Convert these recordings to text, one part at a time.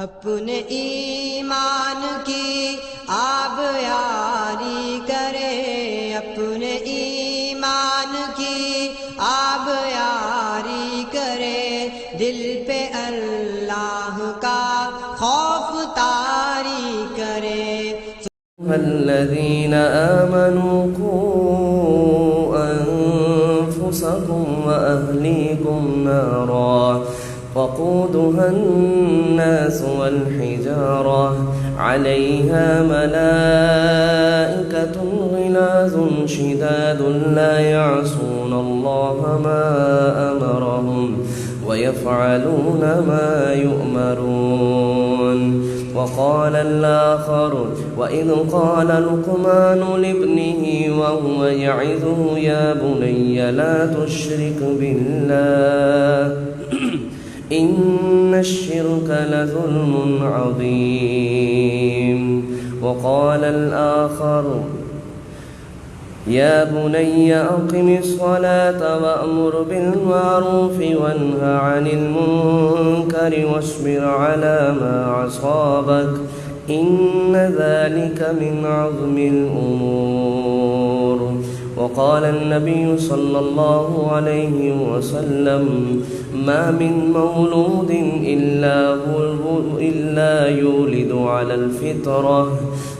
اپنے ایمان کی آب یاری کرے، اپنے ایمان کی آب یاری کرے، دل پہ اللہ کا خوف طاری کرے۔ الذين آمنوا قوا أنفسكم وأهليكم نارا وقودها الناس والحجارة عليها ملائكة غلاظ شداد لا يعصون الله ما أمرهم ويفعلون ما يؤمرون۔ وقال الآخر وإذ قال لقمان لابنه وهو يعظه يا بني لا تشرك بالله إن الشرك لظلم عظيم۔ وقال الآخر يا بني أقم الصلاة وأمر بالمعروف وانه عن المنكر واصبر على ما أصابك إن ذلك من عزم الأمور۔ وقال النبي صلى الله عليه وسلم ما من مولود إلا يولد على الفطرة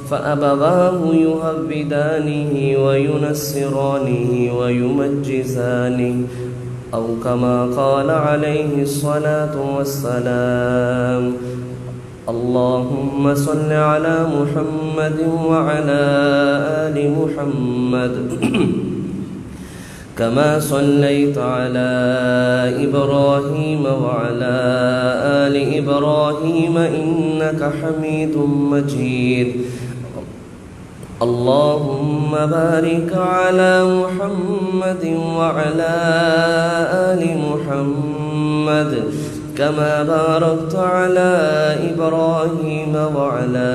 فأبواه يهودانه وينصرانه ويمجسانه أو كما قال عليه الصلاة والسلام۔ اللهم صل على محمد وعلى آل محمد كما صليت على إبراهيم وعلى آل إبراهيم إنك حميد مجيد۔ اللهم بارك على محمد وعلى آل محمد كما باركت على إبراهيم وعلى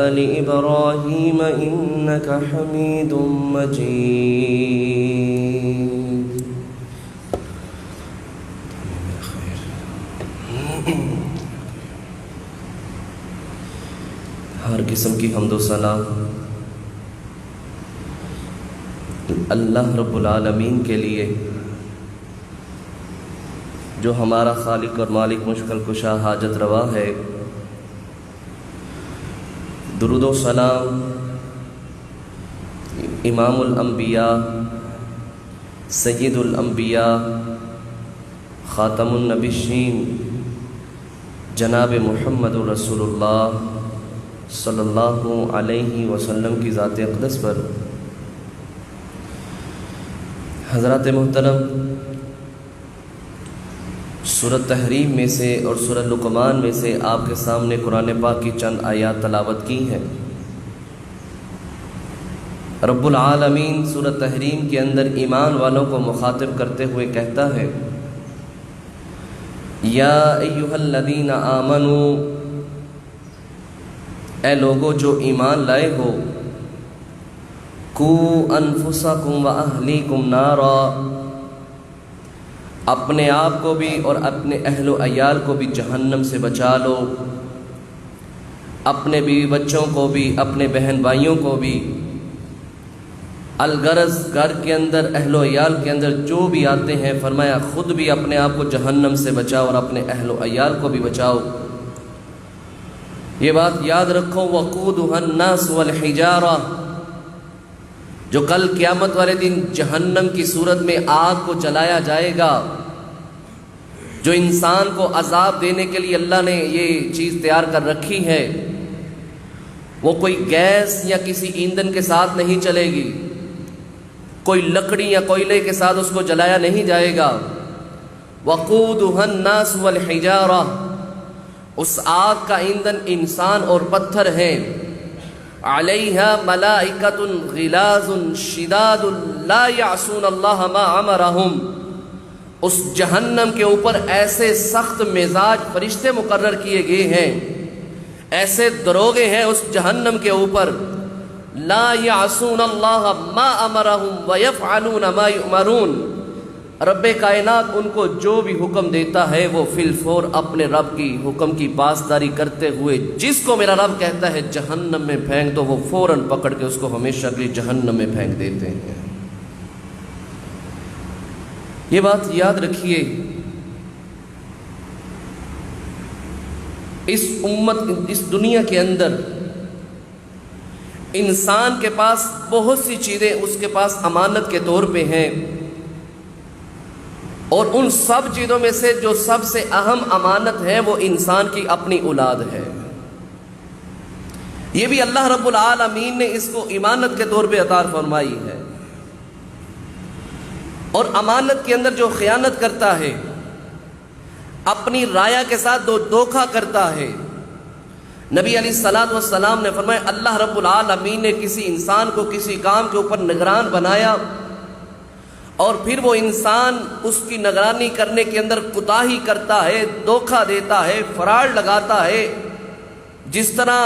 آل إبراهيم إنك حميد مجيد۔ ہر قسم کی حمد و ثنا اللہ رب العالمین کے لیے، جو ہمارا خالق اور مالک، مشکل کشا، حاجت روا ہے۔ درود و سلام امام الانبیاء، سید الانبیاء، خاتم النبیین، جناب محمد رسول اللہ صلی اللہ علیہ وسلم کی ذات اقدس پر۔ حضرات محترم، سورۃ تحریم میں سے اور سورۃ لقمان میں سے آپ کے سامنے قرآن پاک کی چند آیات تلاوت کی ہیں۔ رب العالمین سورۃ تحریم کے اندر ایمان والوں کو مخاطب کرتے ہوئے کہتا ہے، یا ایھا الذین آمنوا، اے لوگو جو ایمان لائے ہو، قوا انفسکم واہلیکم نارا، اپنے آپ کو بھی اور اپنے اہل و عیال کو بھی جہنم سے بچا لو، اپنے بیوی بچوں کو بھی، اپنے بہن بھائیوں کو بھی۔ الغرض گھر کے اندر، اہل و عیال کے اندر جو بھی آتے ہیں، فرمایا خود بھی اپنے آپ کو جہنم سے بچاؤ اور اپنے اہل و عیال کو بھی بچاؤ۔ یہ بات یاد رکھو، وقودها الناس والحجارہ، جو کل قیامت والے دن جہنم کی صورت میں آگ کو جلایا جائے گا، جو انسان کو عذاب دینے کے لیے اللہ نے یہ چیز تیار کر رکھی ہے، وہ کوئی گیس یا کسی ایندھن کے ساتھ نہیں چلے گی، کوئی لکڑی یا کوئلے کے ساتھ اس کو جلایا نہیں جائے گا۔ وقودها الناس والحجارہ، اس آگ کا ایندھن انسان اور پتھر ہے۔ علیہا ملائکۃ غلاظ شداد لا یعصون اللہ ما امرہم، اس جہنم کے اوپر ایسے سخت مزاج فرشتے مقرر کیے گئے ہیں، ایسے دروغے ہیں اس جہنم کے اوپر، لا یعصون اللہ ما امرہم ویفعلون ما یؤمرون، رب کائنات ان کو جو بھی حکم دیتا ہے وہ فی الفور اپنے رب کی حکم کی پاسداری کرتے ہوئے، جس کو میرا رب کہتا ہے جہنم میں پھینک دو، وہ فوراً پکڑ کے اس کو ہمیشہ کے لیے جہنم میں پھینک دیتے ہیں۔ یہ بات یاد رکھیے، اس امت، اس دنیا کے اندر انسان کے پاس بہت سی چیزیں اس کے پاس امانت کے طور پہ ہیں، اور ان سب چیزوں میں سے جو سب سے اہم امانت ہے وہ انسان کی اپنی اولاد ہے۔ یہ بھی اللہ رب العالمین نے اس کو امانت کے طور پہ عطا فرمائی ہے، اور امانت کے اندر جو خیانت کرتا ہے، اپنی رایا کے ساتھ دھوکہ کرتا ہے، نبی علیہ الصلوۃ والسلام نے فرمایا اللہ رب العالمین نے کسی انسان کو کسی کام کے اوپر نگران بنایا، اور پھر وہ انسان اس کی نگرانی کرنے کے اندر کوتاہی کرتا ہے، دھوکہ دیتا ہے، فراڈ لگاتا ہے، جس طرح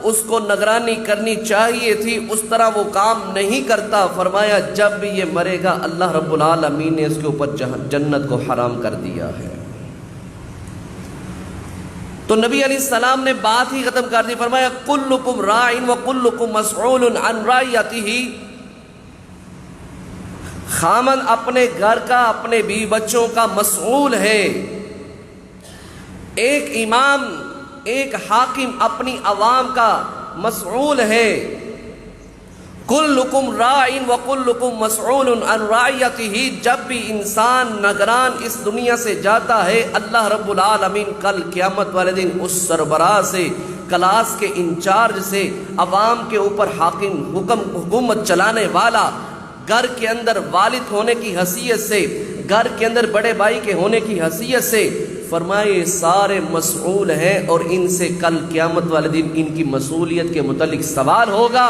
اس کو نگرانی کرنی چاہیے تھی اس طرح وہ کام نہیں کرتا، فرمایا جب بھی یہ مرے گا اللہ رب العالمین نے اس کے اوپر جنت کو حرام کر دیا ہے۔ تو نبی علیہ السلام نے بات ہی ختم کر دی، فرمایا کلکم راعٍ وکلکم مسئول عن رعیتہ، خامن اپنے گھر کا، اپنے بیوی بچوں کا مسئول ہے۔ ایک امام، ایک حاکم اپنی عوام کا مسئول ہے۔ کلکم راعٍ وکلکم مسئول عن رعیتہ، جب بھی انسان نگران اس دنیا سے جاتا ہے، اللہ رب العالمین کل قیامت والے دن اس سربراہ سے، کلاس کے انچارج سے، عوام کے اوپر حاکم، حکومت چلانے والا، گھر کے اندر والد ہونے کی حیثیت سے، گھر کے اندر بڑے بھائی کے ہونے کی حیثیت سے، فرمائے سارے مسئول ہیں، اور ان سے کل قیامت والے دن ان کی مسئولیت کے متعلق سوال ہوگا،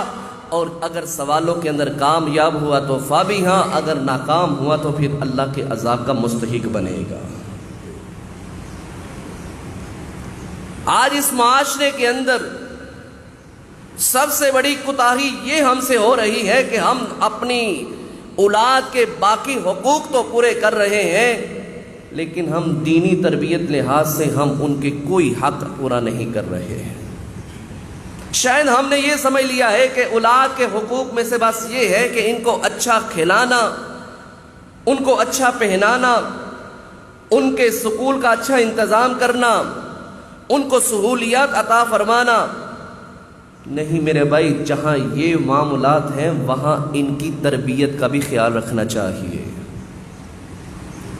اور اگر سوالوں کے اندر کامیاب ہوا تو فابیہا، اگر ناکام ہوا تو پھر اللہ کے عذاب کا مستحق بنے گا۔ آج اس معاشرے کے اندر سب سے بڑی کوتاہی یہ ہم سے ہو رہی ہے کہ ہم اپنی اولاد کے باقی حقوق تو پورے کر رہے ہیں، لیکن ہم دینی تربیت لحاظ سے ہم ان کے کوئی حق پورا نہیں کر رہے ہیں۔ شاید ہم نے یہ سمجھ لیا ہے کہ اولاد کے حقوق میں سے بس یہ ہے کہ ان کو اچھا کھلانا، ان کو اچھا پہنانا، ان کے سکول کا اچھا انتظام کرنا، ان کو سہولیات عطا فرمانا۔ نہیں میرے بھائی، جہاں یہ معاملات ہیں وہاں ان کی تربیت کا بھی خیال رکھنا چاہیے۔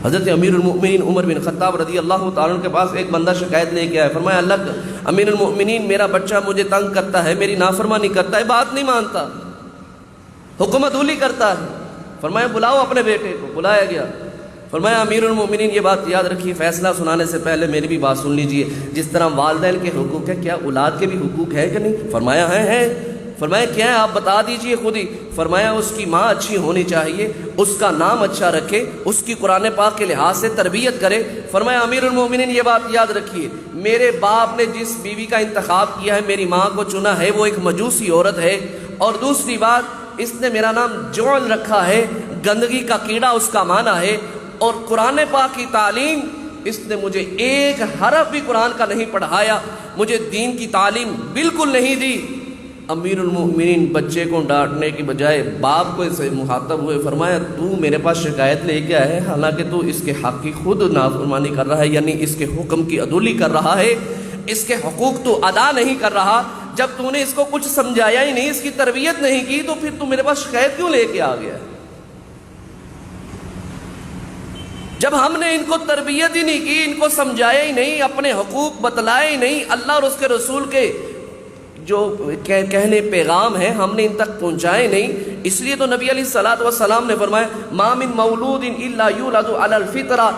حضرت امیر المؤمنین عمر بن خطاب رضی اللہ تعالیٰ عنہ کے پاس ایک بندہ شکایت لے کے آیا، فرمایا اللہ امیر المؤمنین میرا بچہ مجھے تنگ کرتا ہے، میری نافرمانی کرتا ہے، بات نہیں مانتا، حکم عدولی کرتا ہے۔ فرمایا بلاؤ اپنے بیٹے کو۔ بلایا گیا، فرمایا امیر المؤمنین یہ بات یاد رکھیے، فیصلہ سنانے سے پہلے میری بھی بات سن لیجئے، جس طرح والدین کے حقوق ہے کیا اولاد کے بھی حقوق ہے کہ نہیں؟ فرمایا ہے۔ فرمایا کیا ہے آپ بتا دیجئے خود ہی۔ فرمایا اس کی ماں اچھی ہونی چاہیے، اس کا نام اچھا رکھے، اس کی قرآن پاک کے لحاظ سے تربیت کرے۔ فرمایا امیر المؤمنین یہ بات یاد رکھیے، میرے باپ نے جس بیوی کا انتخاب کیا ہے، میری ماں کو چنا ہے، وہ ایک مجوسی عورت ہے، اور دوسری بات اس نے میرا نام جعل رکھا ہے، گندگی کا کیڑا اس کا معنی ہے، اور قرآن پاک کی تعلیم اس نے مجھے ایک حرف بھی قرآن کا نہیں پڑھایا، مجھے دین کی تعلیم بالکل نہیں دی۔ امیر المؤمنین بچے کو ڈانٹنے کی بجائے باپ کو اسے مخاطب ہوئے، فرمایا تو میرے پاس شکایت لے کے آیا ہے، حالانکہ تو اس کے حق کی خود نافرمانی کر رہا ہے، یعنی اس کے حکم کی عدولی کر رہا ہے، اس کے حقوق تو ادا نہیں کر رہا۔ جب تو نے اس کو کچھ سمجھایا ہی نہیں، اس کی تربیت نہیں کی، تو پھر تو میرے پاس شکایت کیوں لے کے آ گیا؟ جب ہم نے ان کو تربیت ہی نہیں کی، ان کو سمجھایا ہی نہیں، اپنے حقوق بتلائے ہی نہیں، اللہ اور اس کے رسول کے جو کہنے پیغام ہیں ہم نے ان تک پہنچائے نہیں، اس لیے تو نبی علیہ الصلوۃ والسلام نے فرمایا ما من مولود الا یولد علی الفطرہ،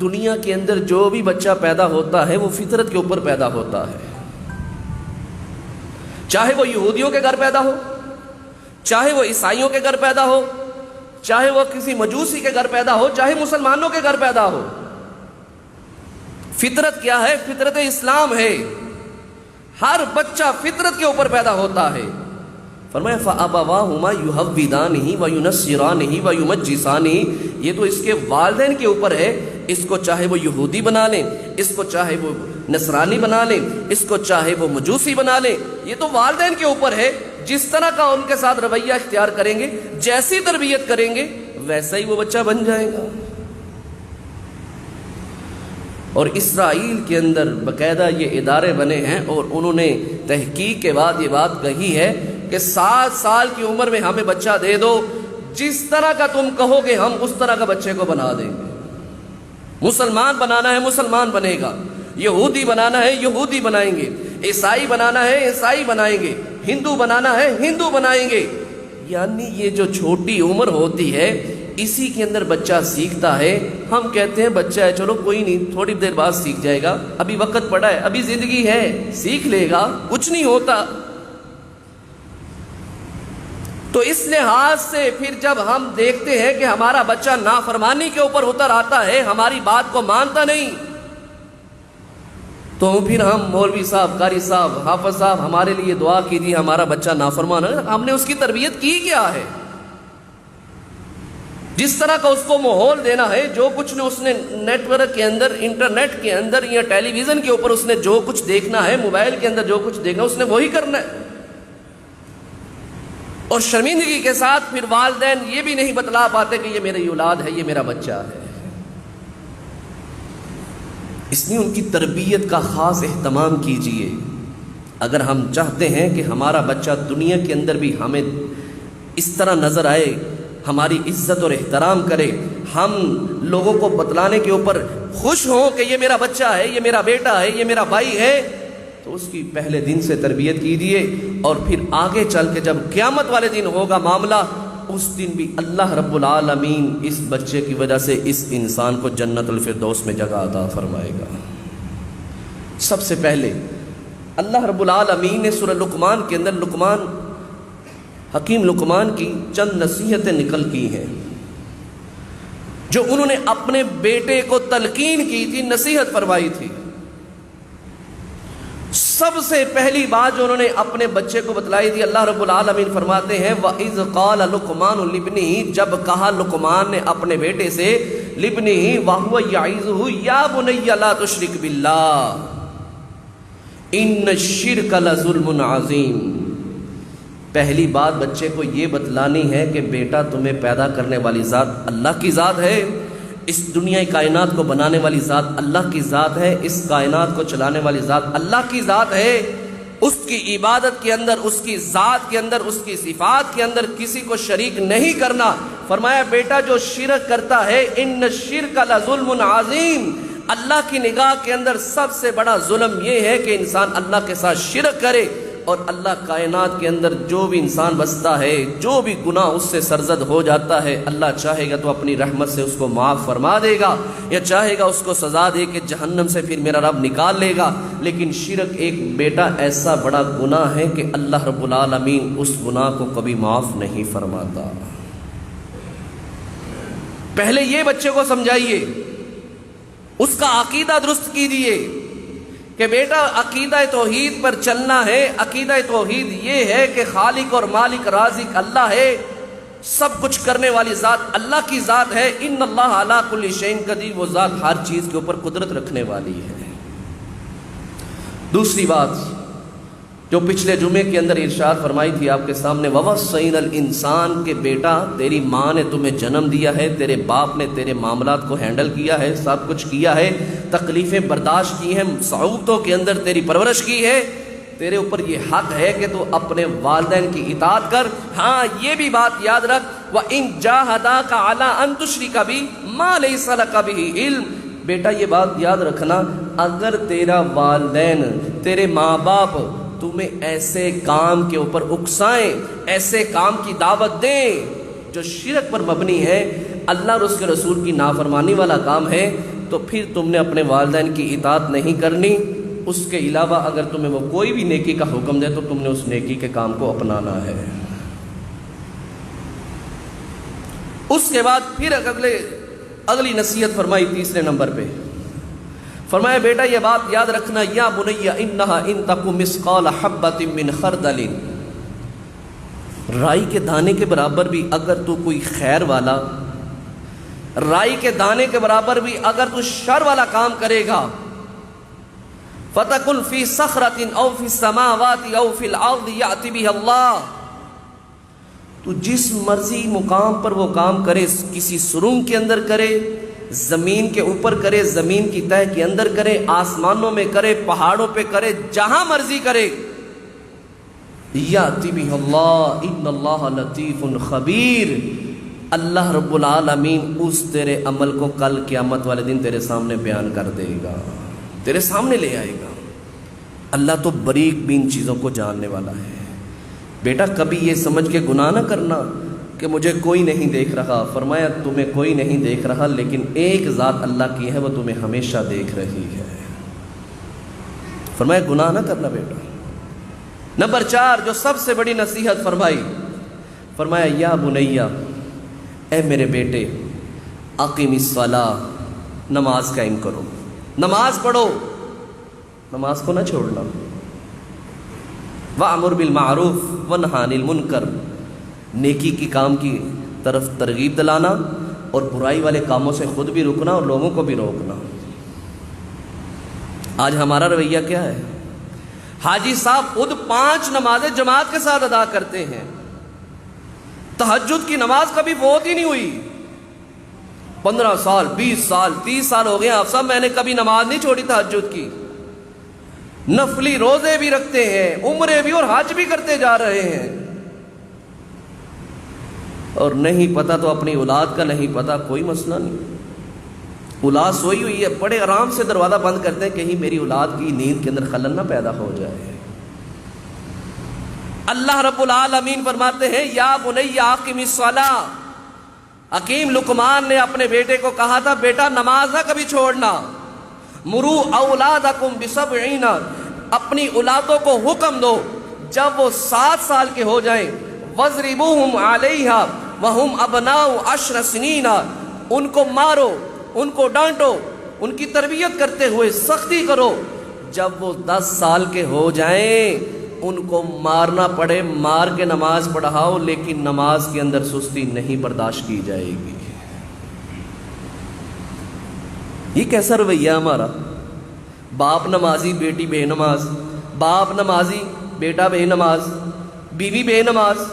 دنیا کے اندر جو بھی بچہ پیدا ہوتا ہے وہ فطرت کے اوپر پیدا ہوتا ہے، چاہے وہ یہودیوں کے گھر پیدا ہو، چاہے وہ عیسائیوں کے گھر پیدا ہو، چاہے وہ کسی مجوسی کے گھر پیدا ہو، چاہے مسلمانوں کے گھر پیدا ہو۔ فطرت کیا ہے؟ فطرت اسلام ہے، ہر بچہ فطرت کے اوپر پیدا ہوتا ہے، فرمایا فَأَبَوَاهُمَا يُحَوِّدَانِهِ وَيُنَصِّرَانِهِ وَيُمَجِّسَانِهِ، یہ تو اس کے والدین کے اوپر ہے، اس کو چاہے وہ یہودی بنا لیں، اس کو چاہے وہ نصرانی بنا لیں، اس کو چاہے وہ مجوسی بنا لیں، یہ تو والدین کے اوپر ہے، جس طرح کا ان کے ساتھ رویہ اختیار کریں گے، جیسی تربیت کریں گے ویسا ہی وہ بچہ بن جائے گا۔ اور اسرائیل کے اندر باقاعدہ یہ ادارے بنے ہیں، اور انہوں نے تحقیق کے بعد یہ بات کہی ہے کہ 7 سال کی عمر میں ہمیں بچہ دے دو، جس طرح کا تم کہو گے ہم اس طرح کا بچے کو بنا دیں گے۔ مسلمان بنانا ہے مسلمان بنے گا، یہودی بنانا ہے یہودی بنائیں گے، عیسائی بنانا ہے عیسائی بنائیں گے، ہندو بنانا ہے ہندو بنائیں گے۔ یعنی یہ جو چھوٹی عمر ہوتی ہے اسی کے اندر بچہ سیکھتا ہے۔ ہم کہتے ہیں بچہ ہے چلو کوئی نہیں، تھوڑی دیر بعد سیکھ جائے گا، ابھی وقت پڑا ہے، ابھی زندگی ہے، سیکھ لے گا، کچھ نہیں ہوتا۔ تو اس لحاظ سے پھر جب ہم دیکھتے ہیں کہ ہمارا بچہ نافرمانی کے اوپر اتر آتا ہے، ہماری بات کو مانتا نہیں، تو پھر ہم مولوی صاحب، قاری صاحب، حافظ صاحب ہمارے لیے دعا کیجیے، ہمارا بچہ نافرمان ہے۔ ہم نے اس کی تربیت کی کیا ہے؟ جس طرح کا اس کو ماحول دینا ہے، جو کچھ نے اس نے نیٹ ورک کے اندر، انٹرنیٹ کے اندر یا ٹیلی ویژن کے اوپر اس نے جو کچھ دیکھنا ہے، موبائل کے اندر جو کچھ دیکھنا ہے اس نے وہی کرنا ہے۔ اور شرمندگی کے ساتھ پھر والدین یہ بھی نہیں بتلا پاتے کہ یہ میری اولاد ہے، یہ میرا بچہ ہے۔ اس لیے ان کی تربیت کا خاص اہتمام کیجئے۔ اگر ہم چاہتے ہیں کہ ہمارا بچہ دنیا کے اندر بھی ہمیں اس طرح نظر آئے، ہماری عزت اور احترام کرے، ہم لوگوں کو بتلانے کے اوپر خوش ہوں کہ یہ میرا بچہ ہے، یہ میرا بیٹا ہے، یہ میرا بھائی ہے، تو اس کی پہلے دن سے تربیت کیجئے۔ اور پھر آگے چل کے جب قیامت والے دن ہوگا معاملہ، اس دن بھی اللہ رب العالمین اس بچے کی وجہ سے اس انسان کو جنت الفردوس میں جگہ عطا فرمائے گا۔ سب سے پہلے اللہ رب العالمین نے سورہ لقمان کے اندر حکیم لقمان کی چند نصیحتیں نقل کی ہیں، جو انہوں نے اپنے بیٹے کو تلقین کی تھی، نصیحت فرمائی تھی۔ سب سے پہلی بات جو انہوں نے اپنے بچے کو بتلائی تھی، اللہ رب العالمین فرماتے ہیں وَإِذْ قَالَ لُقْمَانُ لِابْنِهِ، جب کہا لقمان نے اپنے بیٹے سے، لِابْنِهِ وَهُوَ يَعِظُهُ يَا بُنَيَّ لَا تُشْرِكْ بِاللَّهِ إِنَّ الشِّرْكَ لَظُلْمٌ عَظِيمٌ۔ پہلی بات بچے کو یہ بتلانی ہے کہ بیٹا تمہیں پیدا کرنے والی ذات اللہ کی ذات ہے، اس دنیا کائنات کو بنانے والی ذات اللہ کی ذات ہے، اس کائنات کو چلانے والی ذات اللہ کی ذات ہے۔ اس کی عبادت کے اندر، اس کی ذات کے اندر، اس کی صفات کے اندر کسی کو شریک نہیں کرنا۔ فرمایا بیٹا جو شرک کرتا ہے، ان الشرک لظلم عظیم، اللہ کی نگاہ کے اندر سب سے بڑا ظلم یہ ہے کہ انسان اللہ کے ساتھ شرک کرے۔ اور اللہ کائنات کے اندر جو بھی انسان بستا ہے، جو بھی گناہ اس سے سرزد ہو جاتا ہے، اللہ چاہے گا تو اپنی رحمت سے اس کو معاف فرما دے گا، یا چاہے گا اس کو سزا دے کہ جہنم سے پھر میرا رب نکال لے گا۔ لیکن شرک ایک بیٹا ایسا بڑا گناہ ہے کہ اللہ رب العالمین اس گناہ کو کبھی معاف نہیں فرماتا۔ پہلے یہ بچے کو سمجھائیے، اس کا عقیدہ درست کیجیے کہ بیٹا عقیدہ توحید پر چلنا ہے۔ عقیدہ توحید یہ ہے کہ خالق اور مالک رازق اللہ ہے، سب کچھ کرنے والی ذات اللہ کی ذات ہے۔ ان اللہ علی کل شیء قدیر، وہ ذات ہر چیز کے اوپر قدرت رکھنے والی ہے۔ دوسری بات جو پچھلے جمعے کے اندر ارشاد فرمائی تھی آپ کے سامنے، وَوَصَّيْنَا الْإِنسَانَ، کہ بیٹا تیری ماں نے تمہیں جنم دیا ہے، تیرے باپ نے تیرے معاملات کو ہینڈل کیا ہے، سب کچھ کیا ہے، تکلیفیں برداشت کی ہیں، صعوبتوں کے اندر تیری پرورش کی ہے، تیرے اوپر یہ حق ہے کہ تو اپنے والدین کی اطاعت کر۔ ہاں یہ بھی بات یاد رکھ، وَإِن جَاهَدَاكَ عَلَىٰ أَن تُشْرِكَ بِي مَا لَيْسَ لَكَ بِهِ عِلْمٌ، بیٹا یہ بات یاد رکھنا، اگر تیرا والدین، تیرے ماں باپ تمہیں ایسے کام کے اوپر اکسائیں، ایسے کام کی دعوت دیں جو شرک پر مبنی ہے، اللہ اور اس کے رسول کی نافرمانی والا کام ہے، تو پھر تم نے اپنے والدین کی اطاعت نہیں کرنی۔ اس کے علاوہ اگر تمہیں وہ کوئی بھی نیکی کا حکم دے تو تم نے اس نیکی کے کام کو اپنانا ہے۔ اس کے بعد پھر اگلی نصیحت فرمائی تیسرے نمبر پہ، فرمایا بیٹا یہ بات یاد رکھنا، یا بنی انہا ان تک مثقال حبۃ من خردل رائی کے دانے کے برابر بھی اگر تو کوئی خیر والا، رائی کے دانے کے برابر بھی اگر تو شر والا کام کرے گا، فَتَكُنْ فِي صَخْرَةٍ أَوْ فِي السَّمَاوَاتِ أَوْ فِي الْأَرْضِ يَأْتِ بِهِ اللَّهُ، تو جس مرضی مقام پر وہ کام کرے، کسی سرنگ کے اندر کرے، زمین کے اوپر کرے، زمین کی تہہ کے اندر کرے، آسمانوں میں کرے، پہاڑوں پہ کرے، جہاں مرضی کرے، یاتی بہ اللہ ان اللہ لطیف خبیر، اللہ رب العالمین اس تیرے عمل کو کل قیامت والے دن تیرے سامنے بیان کر دے گا، تیرے سامنے لے آئے گا۔ اللہ تو باریک بین چیزوں کو جاننے والا ہے۔ بیٹا کبھی یہ سمجھ کے گناہ نہ کرنا کہ مجھے کوئی نہیں دیکھ رہا، فرمایا تمہیں کوئی نہیں دیکھ رہا لیکن ایک ذات اللہ کی ہے، وہ تمہیں ہمیشہ دیکھ رہی ہے۔ فرمایا گناہ نہ کرنا بیٹا۔ نمبر 4 جو سب سے بڑی نصیحت فرمائی، فرمایا یا بنیا، اے میرے بیٹے، اقیم الصلاۃ، نماز قائم کرو، نماز پڑھو، نماز کو نہ چھوڑنا، وَأْمُرْ بِالْمَعْرُوفِ وَانْهَ عَنِ الْمُنْكَرِ، نیکی کی کام کی طرف ترغیب دلانا اور برائی والے کاموں سے خود بھی رکنا اور لوگوں کو بھی روکنا۔ آج ہمارا رویہ کیا ہے؟ حاجی صاحب خود 5 نمازیں جماعت کے ساتھ ادا کرتے ہیں، تہجد کی نماز کبھی فوت ہی نہیں ہوئی، 15 سال 20 سال 30 سال ہو گئے آپ صاحب میں نے کبھی نماز نہیں چھوڑی تہجد کی، نفلی روزے بھی رکھتے ہیں، عمرے بھی اور حج بھی کرتے جا رہے ہیں، اور نہیں پتا تو اپنی اولاد کا نہیں پتا، کوئی مسئلہ نہیں، اولاد سوئی ہوئی ہے، بڑے آرام سے دروازہ بند کرتے ہیں کہیں میری اولاد کی نیند کے اندر خلل نہ پیدا ہو جائے۔ اللہ رب العالمین فرماتے ہیں یا بنی اقیم الصلاۃ، حکیم لقمان نے اپنے بیٹے کو کہا تھا بیٹا نماز نہ کبھی چھوڑنا، مرو اولادکم بسبعین، اپنی اولادوں کو حکم دو جب وہ 7 سال کے ہو جائیں، وَاضْرِبُوهُمْ عَلَيْهَا وَهُمْ أَبْنَاءُ 10 سِنِينَ، ان کو مارو، ان کو ڈانٹو، ان کی تربیت کرتے ہوئے سختی کرو، جب وہ 10 سال کے ہو جائیں ان کو مارنا پڑے مار کے نماز پڑھاؤ، لیکن نماز کے اندر سستی نہیں برداشت کی جائے گی۔ یہ کیسا رویہ ہمارا؟ باپ نمازی بیٹی بے نماز، باپ نمازی بیٹا بے نماز، بیوی بے نماز،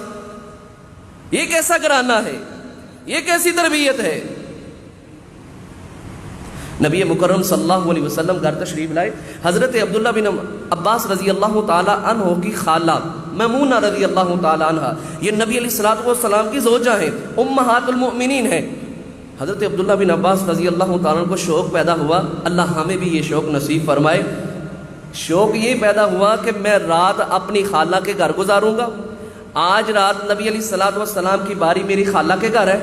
یہ کیسا گھرانہ ہے؟ یہ کیسی تربیت ہے؟ نبی مکرم صلی اللہ علیہ وسلم گھر تشریف لائے، حضرت عبداللہ بن عباس رضی اللہ تعالی عنہ کی خالہ میمونہ رضی اللہ تعالی عنہ، یہ نبی علیہ الصلوۃ والسلام کی زوجہ ہیں، امہات المؤمنین ہیں۔ حضرت عبداللہ بن عباس رضی اللہ تعالیٰ عنہ کو شوق پیدا ہوا، اللہ ہمیں بھی یہ شوق نصیب فرمائے۔ شوق یہ پیدا ہوا کہ میں رات اپنی خالہ کے گھر گزاروں گا، آج رات نبی علیہ الصلوۃ والسلام کی باری میری خالہ کے گھر ہے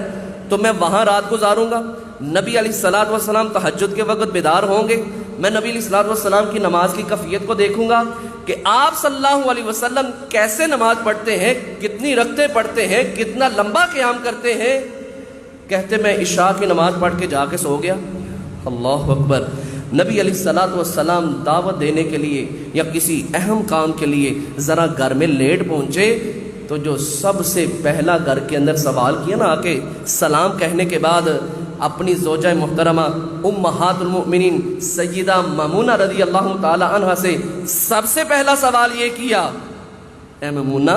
تو میں وہاں رات گزاروں گا، نبی علیہ الصلوۃ والسلام تہجد کے وقت بیدار ہوں گے، میں نبی علیہ الصلوۃ والسلام کی نماز کی کیفیت کو دیکھوں گا کہ آپ صلی اللہ علیہ وسلم کیسے نماز پڑھتے ہیں، کتنی رکعتیں پڑھتے ہیں، کتنا لمبا قیام کرتے ہیں۔ کہتے میں عشاء کی نماز پڑھ کے جا کے سو گیا۔ اللہ اکبر۔ نبی علیہ الصلوۃ والسلام دعوت دینے کے لیے یا کسی اہم کام کے لیے ذرا گھر میں لیٹ پہنچے تو جو سب سے پہلا گھر کے اندر سوال کیا نا، آ کے سلام کہنے کے بعد اپنی زوجہ محترمہ امہات المؤمنین سیدہ میمونہ رضی اللہ تعالی عنہ سے سب سے پہلا سوال یہ کیا، اے میمونہ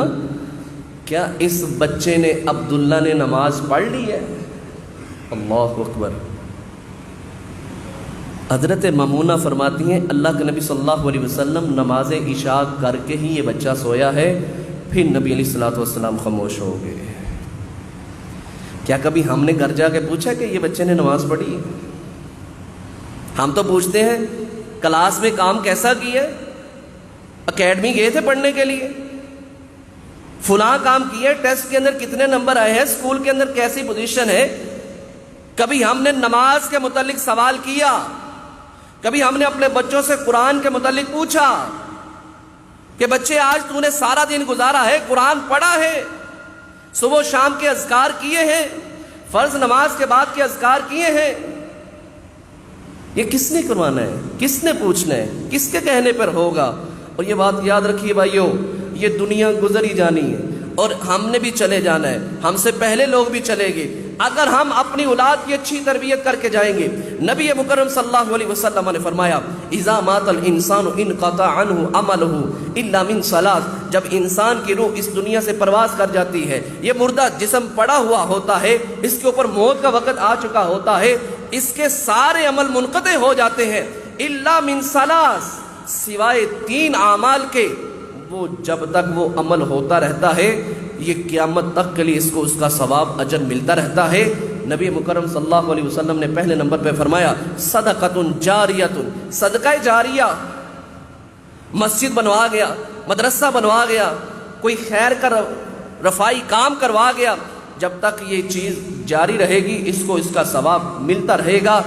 کیا اس بچے نے عبداللہ نے نماز پڑھ لی ہے؟ اللہ اکبر۔ حضرت میمونہ فرماتی ہیں اللہ کے نبی صلی اللہ علیہ وسلم نماز عشاء کر کے ہی یہ بچہ سویا ہے، پھر نبی علیہ الصلوۃ والسلام خاموش ہو گئے۔ کیا کبھی ہم نے گھر جا کے پوچھا کہ یہ بچے نے نماز پڑھی ہے؟ ہم تو پوچھتے ہیں کلاس میں کام کیسا کیا، اکیڈمی گئے تھے پڑھنے کے لیے، فلاں کام کیا، ٹیسٹ کے اندر کتنے نمبر آئے ہیں، اسکول کے اندر کیسی پوزیشن ہے۔ کبھی ہم نے نماز کے متعلق سوال کیا، کبھی ہم نے اپنے بچوں سے قرآن کے متعلق پوچھا کہ بچے آج تو نے سارا دن گزارا ہے، قرآن پڑھا ہے، صبح و شام کے اذکار کیے ہیں، فرض نماز کے بعد کے اذکار کیے ہیں؟ یہ کس نے کروانا ہے، کس نے پوچھنا ہے، کس کے کہنے پر ہوگا؟ اور یہ بات یاد رکھیے بھائیو، یہ دنیا گزر ہی جانی ہے، اور ہم نے بھی چلے جانا ہے، ہم سے پہلے لوگ بھی چلے گے۔ اگر ہم اپنی اولاد کی اچھی تربیت کر کے جائیں گے، نبی مکرم صلی اللہ علیہ وسلم نے فرمایا اذا مات الانسان انقطع عنہ عملہ الا من ثلاث، جب انسان کی روح اس دنیا سے پرواز کر جاتی ہے، یہ مردہ جسم پڑا ہوا ہوتا ہے، اس کے اوپر موت کا وقت آ چکا ہوتا ہے، اس کے سارے عمل منقطع ہو جاتے ہیں، الا من ثلاث، سوائے 3 اعمال کے، وہ جب تک وہ عمل ہوتا رہتا ہے یہ قیامت تک کے لیے اس کو اس کا ثواب اجر ملتا رہتا ہے۔ نبی مکرم صلی اللہ علیہ وسلم نے پہلے نمبر پہ فرمایا صدقۃ جاریۃ، صدقہ جاریہ، مسجد بنوا گیا، مدرسہ بنوا گیا، کوئی خیر کا رفائی کام کروا گیا، جب تک یہ چیز جاری رہے گی اس کو اس کا ثواب ملتا رہے گا۔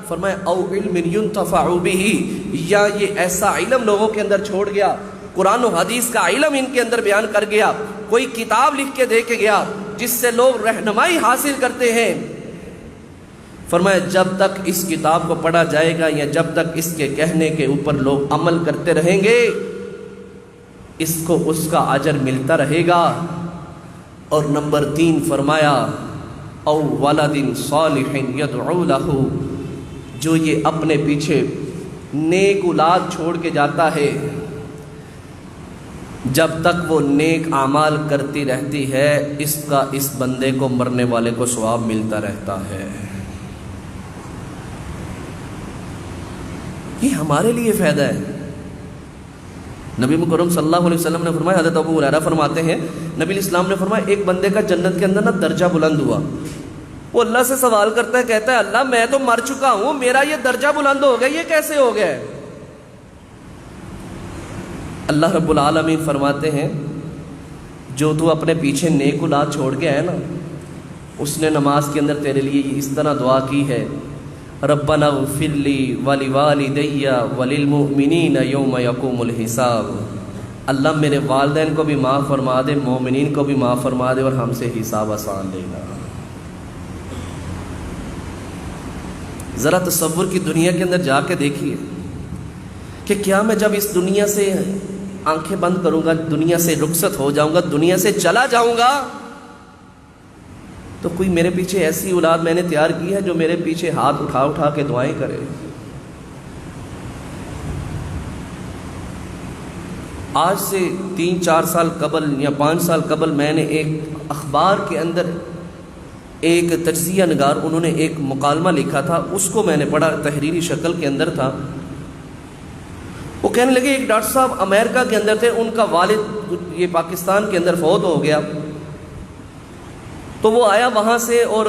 فرمایا او علم ينتفع به، یا یہ ایسا علم لوگوں کے اندر چھوڑ گیا، قرآن و حدیث کا علم ان کے اندر بیان کر گیا، کوئی کتاب لکھ کے دے کے گیا جس سے لوگ رہنمائی حاصل کرتے ہیں۔ فرمایا جب تک اس کتاب کو پڑھا جائے گا یا جب تک اس کے کہنے کے اوپر لوگ عمل کرتے رہیں گے اس کو اس کا اجر ملتا رہے گا۔ اور نمبر 3 فرمایا او ولد صالح يدعو له، جو یہ اپنے پیچھے نیک اولاد چھوڑ کے جاتا ہے، جب تک وہ نیک اعمال کرتی رہتی ہے اس کا اس بندے کو مرنے والے کو ثواب ملتا رہتا ہے۔ یہ ہمارے لیے فائدہ ہے۔ نبی مکرم صلی اللہ علیہ وسلم نے فرمایا، حضرت ابو ہریرہ فرماتے ہیں نبی اسلام نے فرمایا ایک بندے کا جنت کے اندر نا درجہ بلند ہوا، وہ اللہ سے سوال کرتا ہے، کہتا ہے اللہ میں تو مر چکا ہوں، میرا یہ درجہ بلند ہو گیا، یہ کیسے ہو گیا ہے؟ اللہ رب العالمین فرماتے ہیں جو تو اپنے پیچھے نیک اولاد چھوڑ کے ہے نا، اس نے نماز کے اندر تیرے لیے اس طرح دعا کی ہے ربنا اغفر لی ولوالدی وللمؤمنین یوم یقوم الحساب، اللہ میرے والدین کو بھی معاف فرما دے، مومنین کو بھی معاف فرما دے اور ہم سے حساب آسان لینا۔ ذرا تصور کی دنیا کے اندر جا کے دیکھیے کہ کیا میں جب اس دنیا سے آنکھیں بند کروں گا، دنیا سے رخصت ہو جاؤں گا، دنیا سے چلا جاؤں گا، تو کوئی میرے پیچھے ایسی اولاد میں نے تیار کی ہے جو میرے پیچھے ہاتھ اٹھا اٹھا کے دعائیں کرے۔ آج سے 3-4 سال قبل یا 5 سال قبل میں نے ایک اخبار کے اندر ایک تجزیہ نگار انہوں نے ایک مکالمہ لکھا تھا، اس کو میں نے پڑھا، تحریری شکل کے اندر تھا۔ وہ کہنے لگے ایک ڈاکٹر صاحب امریکہ کے اندر تھے، ان کا والد یہ پاکستان کے اندر فوت ہو گیا، تو وہ آیا وہاں سے اور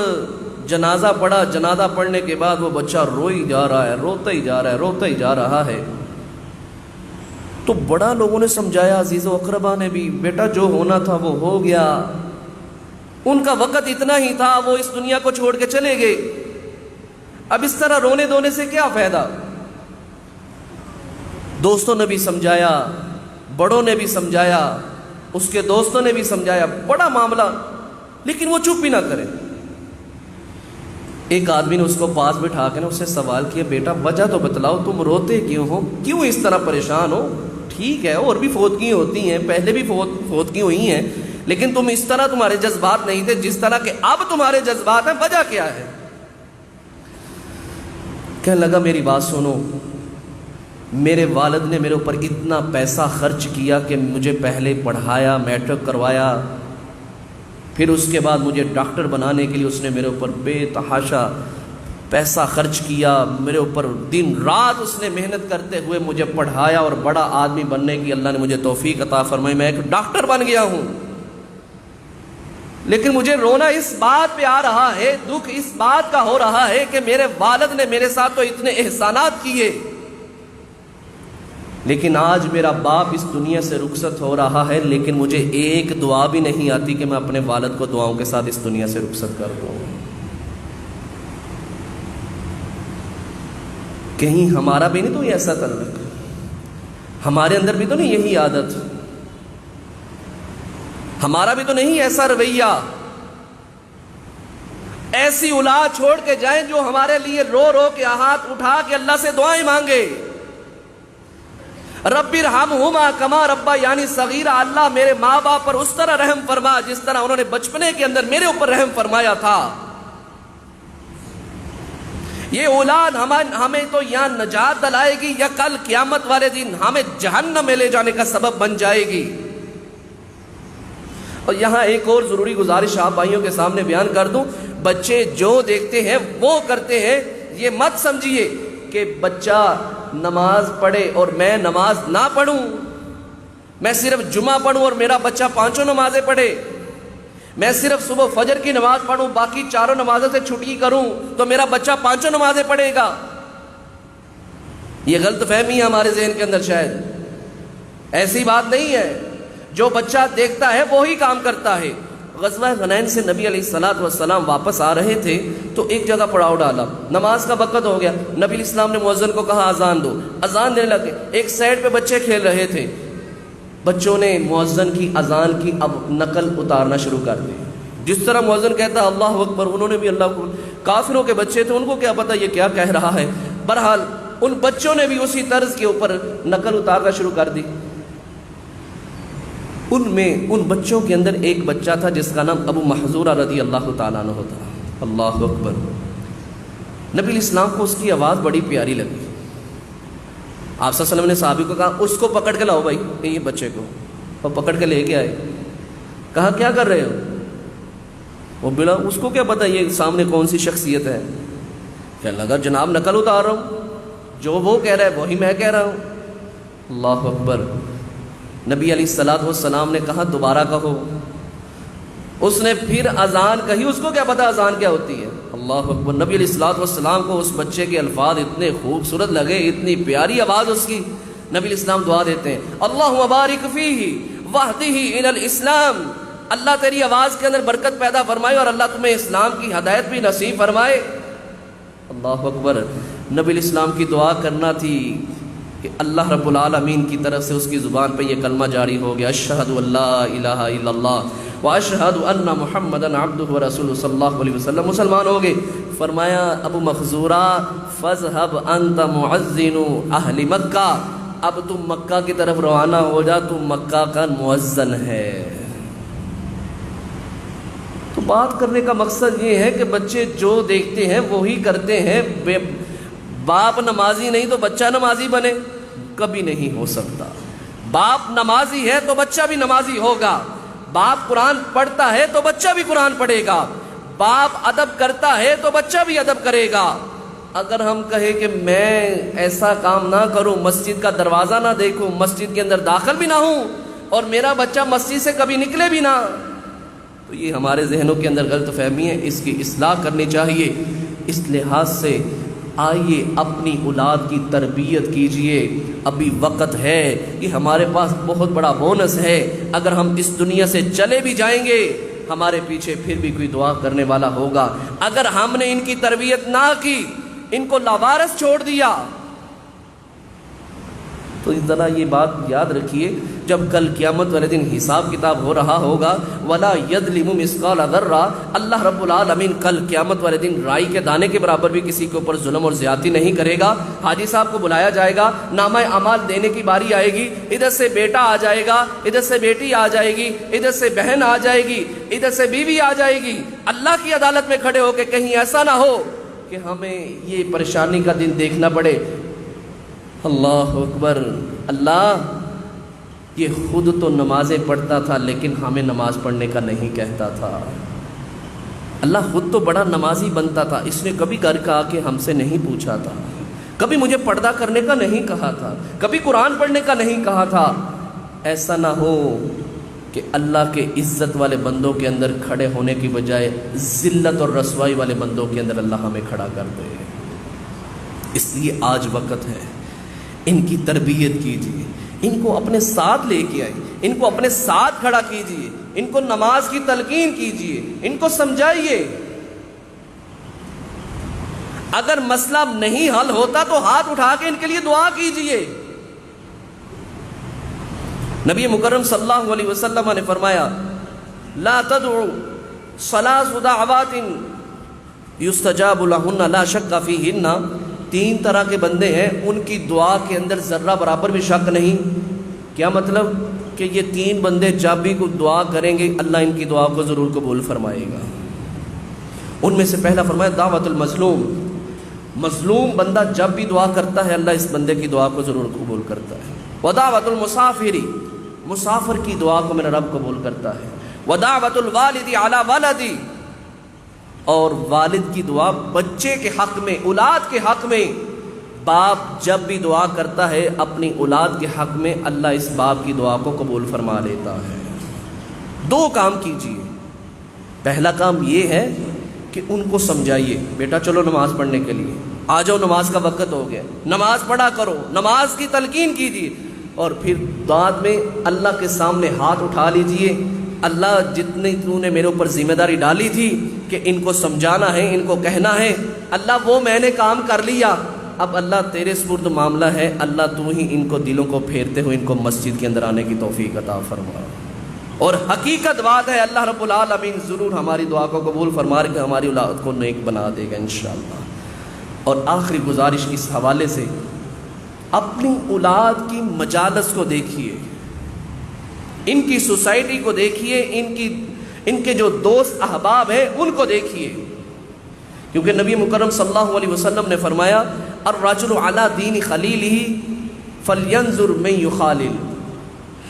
جنازہ پڑھا، جنازہ پڑھنے کے بعد وہ بچہ روئی جا رہا ہے، روتا ہی جا رہا ہے، روتا ہی جا رہا ہے۔ تو بڑا لوگوں نے سمجھایا، عزیز و اقربا نے بھی، بیٹا جو ہونا تھا وہ ہو گیا، ان کا وقت اتنا ہی تھا، وہ اس دنیا کو چھوڑ کے چلے گئے، اب اس طرح رونے دھونے سے کیا فائدہ۔ دوستوں نے بھی سمجھایا، بڑوں نے بھی سمجھایا، اس کے دوستوں نے بھی سمجھایا، بڑا معاملہ، لیکن وہ چپ بھی نہ کرے۔ ایک آدمی نے اس کو پاس بٹھا کے اس سے سوال کیا، بیٹا وجہ تو بتلاؤ، تم روتے کیوں ہو، کیوں اس طرح پریشان ہو؟ ٹھیک ہے اور بھی فوتگی ہوتی ہیں، پہلے بھی فوتگی ہوئی ہیں، لیکن تم اس طرح تمہارے جذبات نہیں تھے جس طرح کہ اب تمہارے جذبات ہیں، وجہ کیا ہے؟ کہنے لگا میری بات سنو، میرے والد نے میرے اوپر اتنا پیسہ خرچ کیا کہ مجھے پہلے پڑھایا، میٹرک کروایا، پھر اس کے بعد مجھے ڈاکٹر بنانے کے لیے اس نے میرے اوپر بے تحاشا پیسہ خرچ کیا، میرے اوپر دن رات اس نے محنت کرتے ہوئے مجھے پڑھایا اور بڑا آدمی بننے کی اللہ نے مجھے توفیق عطا فرمائی، میں ایک ڈاکٹر بن گیا ہوں، لیکن مجھے رونا اس بات پہ آ رہا ہے، دکھ اس بات کا ہو رہا ہے کہ میرے والد نے میرے ساتھ تو اتنے احسانات کیے، لیکن آج میرا باپ اس دنیا سے رخصت ہو رہا ہے، لیکن مجھے ایک دعا بھی نہیں آتی کہ میں اپنے والد کو دعاؤں کے ساتھ اس دنیا سے رخصت کر دوں۔ کہیں ہمارا بھی نہیں تو یہ ایسا تعلق، ہمارے اندر بھی تو نہیں یہی عادت، ہمارا بھی تو نہیں ایسا رویہ، ایسی اولاد چھوڑ کے جائیں جو ہمارے لیے رو رو کے ہاتھ اٹھا کے اللہ سے دعائیں مانگے۔ رب ارحمہما کما ربیانی صغیرا، اللہ میرے ماں باپ پر اس طرح رحم فرما جس طرح انہوں نے بچپنے کے اندر میرے اوپر رحم فرمایا تھا۔ یہ اولاد ہمیں تو یہاں نجات دلائے گی یا کل قیامت والے دن ہمیں جہنم میں لے جانے کا سبب بن جائے گی۔ اور یہاں ایک اور ضروری گزارش آپ بھائیوں کے سامنے بیان کر دوں، بچے جو دیکھتے ہیں وہ کرتے ہیں۔ یہ مت سمجھیے کہ بچہ نماز پڑھے اور میں نماز نہ پڑھوں، میں صرف جمعہ پڑھوں اور میرا بچہ 5 نمازیں پڑھے، میں صرف صبح فجر کی نماز پڑھوں باقی 4 نمازوں سے چھٹی کروں تو میرا بچہ 5 نمازیں پڑھے گا۔ یہ غلط فہمی ہے ہمارے ذہن کے اندر، شاید ایسی بات نہیں ہے۔ جو بچہ دیکھتا ہے وہی کام کرتا ہے۔ غزوہ حنین سے نبی علیہ السلام واپس آ رہے تھے تو ایک جگہ پڑاؤ ڈالا، نماز کا وقت ہو گیا، نبی علیہ السلام نے مؤذن کو کہا اذان دو، اذان دینے لگے۔ ایک سائڈ پہ بچے کھیل رہے تھے، بچوں نے مؤذن کی اذان کی اب نقل اتارنا شروع کر دی، جس طرح مؤذن کہتا اللہ اکبر انہوں نے بھی اللہ اکبر۔ کافروں کے بچے تھے، ان کو کیا پتہ یہ کیا کہہ رہا ہے، بہرحال ان بچوں نے بھی اسی طرز کے اوپر نقل اتارنا شروع کر دی۔ ان بچوں کے اندر ایک بچہ تھا جس کا نام ابو محذورہ رضی اللہ تعالیٰ عنہ تھا۔ اللہ اکبر۔ نبی علیہ السلام کو اس کی آواز بڑی پیاری لگی۔ آپ صلی اللہ علیہ وسلم نے صحابی کو کہا اس کو پکڑ کے لاؤ بھائی، یہ بچے کو، اور پکڑ کے لے کے آئے۔ کہا کیا کر رہے ہو؟ وہ بلا اس کو کیا پتہ یہ سامنے کون سی شخصیت ہے۔ کہنے لگا جناب نقل اتار رہا ہوں، جو وہ کہہ رہا ہے وہی میں کہہ رہا ہوں۔ اللہ اکبر۔ نبی علیہ السلام نے کہا دوبارہ کہو۔ اس نے پھر اذان کہی، اس کو کیا پتہ اذان کیا ہوتی ہے۔ اللہ اکبر۔ نبی علیہ السلام کو اس بچے کے الفاظ اتنے خوبصورت لگے، اتنی پیاری آواز اس کی۔ نبی علیہ السلام دعا دیتے ہیں اللہم بارک فیہ واہدہ الی الاسلام، اللہ تیری آواز کے اندر برکت پیدا فرمائے اور اللہ تمہیں اسلام کی ہدایت بھی نصیب فرمائے۔ اللہ اکبر۔ نبی علیہ السلام کی دعا کرنا تھی کہ اللہ رب العالمین کی طرف سے اس کی زبان پہ یہ کلمہ جاری ہو گیا، اشہد ان لا الہ الا اللہ واشہد ان محمدًا عبدہ ورسولہ صلی اللہ علیہ وسلم، مسلمان ہو گئے۔ فرمایا ابو مخزورہ فاذهب انت معزن اہل مکہ، اب تم مکہ کی طرف روانہ ہو جا، تم مکہ کا مؤذن ہے۔ تو بات کرنے کا مقصد یہ ہے کہ بچے جو دیکھتے ہیں وہی کرتے ہیں۔ باپ نمازی نہیں تو بچہ نمازی بنے، کبھی نہیں ہو سکتا۔ باپ نمازی ہے تو بچہ بھی نمازی ہوگا، باپ قرآن پڑھتا ہے تو بچہ بھی قرآن پڑھے گا، باپ ادب کرتا ہے تو بچہ بھی ادب کرے گا۔ اگر ہم کہیں کہ میں ایسا کام نہ کروں، مسجد کا دروازہ نہ دیکھوں، مسجد کے اندر داخل بھی نہ ہوں اور میرا بچہ مسجد سے کبھی نکلے بھی نہ، تو یہ ہمارے ذہنوں کے اندر غلط فہمی ہے، اس کی اصلاح کرنی چاہیے۔ اس لحاظ سے آئیے اپنی اولاد کی تربیت کیجئے، ابھی وقت ہے، یہ ہمارے پاس بہت بڑا بونس ہے۔ اگر ہم اس دنیا سے چلے بھی جائیں گے ہمارے پیچھے پھر بھی کوئی دعا کرنے والا ہوگا۔ اگر ہم نے ان کی تربیت نہ کی، ان کو لاوارث چھوڑ دیا، تو ذرا یہ بات یاد رکھیے، جب کل قیامت والے دن حساب کتاب ہو رہا ہوگا وَلَا يَظْلِمُ مِثْقَالَ ذَرَّةٍ، اللہ رب العالمین کل قیامت والے دن رائی کے دانے کے برابر بھی کسی کے اوپر ظلم اور زیادتی نہیں کرے گا۔ حاجی صاحب کو بلایا جائے گا، نامہ اعمال دینے کی باری آئے گی، ادھر سے بیٹا آ جائے گا، ادھر سے بیٹی آ جائے گی، ادھر سے بہن آ جائے گی، ادھر سے بیوی آ جائے گی۔ اللہ کی عدالت میں کھڑے ہو کے کہیں ایسا نہ ہو کہ ہمیں یہ پریشانی کا دن دیکھنا پڑے۔ اللہ اکبر۔ اللہ یہ خود تو نمازیں پڑھتا تھا لیکن ہمیں نماز پڑھنے کا نہیں کہتا تھا۔ اللہ خود تو بڑا نمازی بنتا تھا، اس نے کبھی گھر کا آ کے ہم سے نہیں پوچھا تھا، کبھی مجھے پردہ کرنے کا نہیں کہا تھا، کبھی قرآن پڑھنے کا نہیں کہا تھا۔ ایسا نہ ہو کہ اللہ کے عزت والے بندوں کے اندر کھڑے ہونے کی بجائے ذلت اور رسوائی والے بندوں کے اندر اللہ ہمیں کھڑا کر دے۔ اس لیے آج وقت ہے، ان کی تربیت کیجیے، ان کو اپنے ساتھ لے کے آئیے، ان کو اپنے ساتھ کھڑا کیجیے، ان کو نماز کی تلقین کیجیے، ان کو سمجھائیے۔ اگر مسئلہ نہیں حل ہوتا تو ہاتھ اٹھا کے ان کے لیے دعا کیجیے۔ نبی مکرم صلی اللہ علیہ وسلم نے فرمایا لا تدعو ثلاث دعوات یستجاب لہن لا شک فیہن تین طرح کے بندے ہیں، ان کی دعا کے اندر ذرہ برابر بھی شک نہیں۔ کیا مطلب؟ کہ یہ تین بندے جب بھی کوئی دعا کریں گے اللہ ان کی دعا کو ضرور قبول فرمائے گا۔ ان میں سے پہلا فرمایا دعوت المظلوم، مظلوم بندہ جب بھی دعا کرتا ہے اللہ اس بندے کی دعا کو ضرور قبول کرتا ہے۔ ودعوت المسافری، مسافر کی دعا کو میرا رب قبول کرتا ہے۔ ودعوت الوالد علی ولدی، اور والد کی دعا بچے کے حق میں، اولاد کے حق میں، باپ جب بھی دعا کرتا ہے اپنی اولاد کے حق میں اللہ اس باپ کی دعا کو قبول فرما لیتا ہے۔ دو کام کیجئے، پہلا کام یہ ہے کہ ان کو سمجھائیے، بیٹا چلو نماز پڑھنے کے لیے آ جاؤ، نماز کا وقت ہو گیا، نماز پڑھا کرو، نماز کی تلقین کیجیے، اور پھر بعد میں اللہ کے سامنے ہاتھ اٹھا لیجئے، اللہ جتنی تو نے میرے اوپر ذمہ داری ڈالی تھی کہ ان کو سمجھانا ہے، ان کو کہنا ہے، اللہ وہ میں نے کام کر لیا، اب اللہ تیرے سپرد معاملہ ہے، اللہ تو ہی ان کو دلوں کو پھیرتے ہوئے ان کو مسجد کے اندر آنے کی توفیق عطا فرما۔ اور حقیقت بات ہے اللہ رب العالمین ضرور ہماری دعا کو قبول فرما کے ہماری اولاد کو نیک بنا دے گا انشاءاللہ۔ اور آخری گزارش اس حوالے سے، اپنی اولاد کی مجالس کو دیکھیے، ان کی سوسائٹی کو دیکھیے، ان کے جو دوست احباب ہیں ان کو دیکھیے، کیونکہ نبی مکرم صلی اللہ علیہ وسلم نے فرمایا الرجل علی دین خلیلہ فلینظر من یخالل،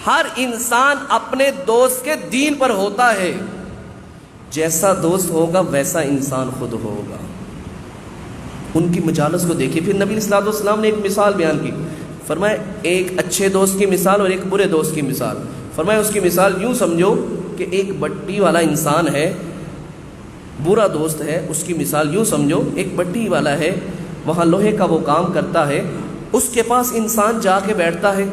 ہر انسان اپنے دوست کے دین پر ہوتا ہے، جیسا دوست ہوگا ویسا انسان خود ہوگا۔ ان کی مجالس کو دیکھیے۔ پھر نبی صلی اللہ علیہ وسلم نے ایک مثال بیان کی، فرمایا ایک اچھے دوست کی مثال اور ایک برے دوست کی مثال۔ فرمایا اس کی مثال یوں سمجھو کہ ایک بٹی والا انسان ہے، برا دوست ہے، اس کی مثال یوں سمجھو ایک بٹی والا ہے، وہاں لوہے کا وہ کام کرتا ہے، اس کے پاس انسان جا کے بیٹھتا ہے،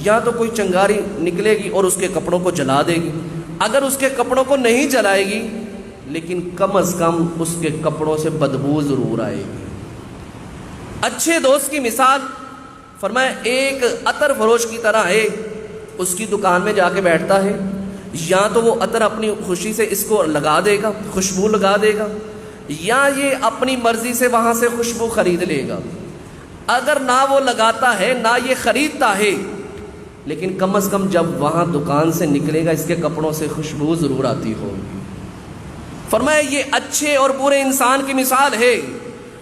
یا تو کوئی چنگاری نکلے گی اور اس کے کپڑوں کو جلا دے گی، اگر اس کے کپڑوں کو نہیں جلائے گی لیکن کم از کم اس کے کپڑوں سے بدبو ضرور آئے گی۔ اچھے دوست کی مثال فرمایا ایک عطر فروش کی طرح ہے، اس کی دکان میں جا کے بیٹھتا ہے، یا تو وہ عطر اپنی خوشی سے اس کو لگا دے گا، خوشبو لگا دے گا، یا یہ اپنی مرضی سے وہاں سے خوشبو خرید لے گا۔ اگر نہ وہ لگاتا ہے نہ یہ خریدتا ہے، لیکن کم از کم جب وہاں دکان سے نکلے گا اس کے کپڑوں سے خوشبو ضرور آتی ہوگی۔ فرمایا یہ اچھے اور برے انسان کی مثال ہے،